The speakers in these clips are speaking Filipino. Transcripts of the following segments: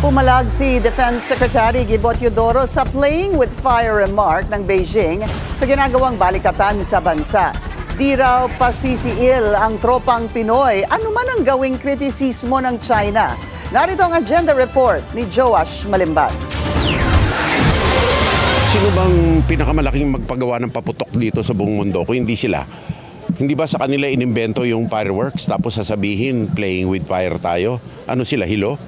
Pumalag si Defense Secretary Gibo Teodoro sa playing with fire remark ng Beijing sa ginagawang balikatan sa bansa. Di raw pasisiil ang tropang Pinoy anuman ang gawing kritisismo ng China. Narito ang agenda report ni Joash Malimban. Sino bang pinakamalaking magpagawa ng paputok dito sa buong mundo kung hindi sila? Hindi ba sa kanila inimbento yung fireworks tapos sasabihin playing with fire tayo? Ano sila, hilo?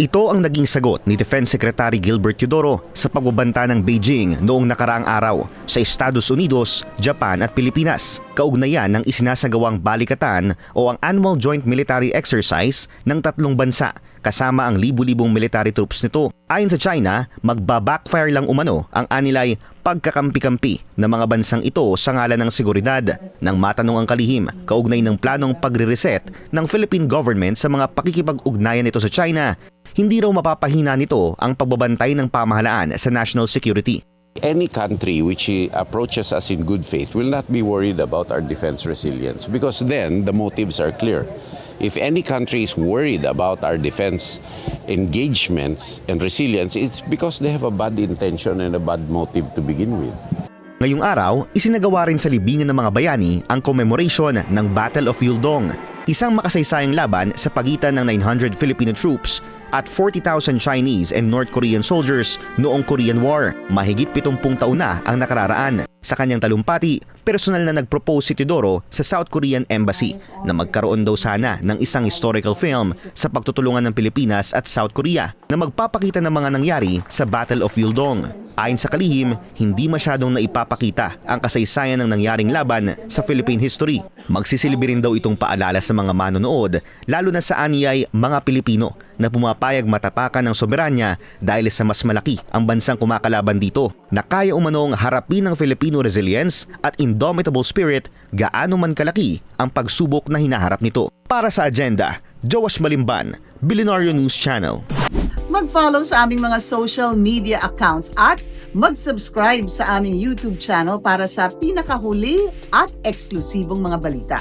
Ito ang naging sagot ni Defense Secretary Gilbert Teodoro sa pagbabanta ng Beijing noong nakaraang araw sa Estados Unidos, Japan at Pilipinas. Kaugnayan ng isinasagawang balikatan o ang Annual Joint Military Exercise ng tatlong bansa kasama ang libu-libong military troops nito. Ayon sa China, magbabackfire lang umano ang anilay pagkakampi-kampi ng mga bansang ito sa ngalan ng seguridad. Nang matanong ang kalihim, kaugnay ng planong pagre-reset ng Philippine government sa mga pakikipag-ugnayan nito sa China, hindi raw mapapahina nito ang pagbabantay ng pamahalaan sa national security. Any country which approaches us in good faith will not be worried about our defense resilience because then the motives are clear. If any country is worried about our defense engagements and resilience, it's because they have a bad intention and a bad motive to begin with. Ngayong araw, isinagawa rin sa libingan ng mga bayani ang commemoration ng Battle of Yuldong, isang makasaysayang laban sa pagitan ng 900 Filipino troops at 40,000 Chinese and North Korean soldiers noong Korean War. Mahigit 70 taon na ang nakararaan. Sa kanyang talumpati, personal na nag-propose si Teodoro sa South Korean Embassy na magkaroon daw sana ng isang historical film sa pagtutulungan ng Pilipinas at South Korea na magpapakita ng mga nangyari sa Battle of Yuldong. Ayon sa kalihim, hindi masyadong naipapakita ang kasaysayan ng nangyaring laban sa Philippine history. Magsisilbi rin daw itong paalala sa mga manonood, lalo na sa aniyay mga Pilipino na pumapayag matapakan ng soberanya dahil sa mas malaki ang bansang kumakalaban dito na kaya umanong harapin ng Filipino resilience at indomitable spirit gaano man kalaki ang pagsubok na hinaharap nito. Para sa agenda, Joash Malimban, Billionaire News Channel. Mag-follow sa aming mga social media accounts at mag-subscribe sa aming YouTube channel para sa pinakahuli at eksklusibong mga balita.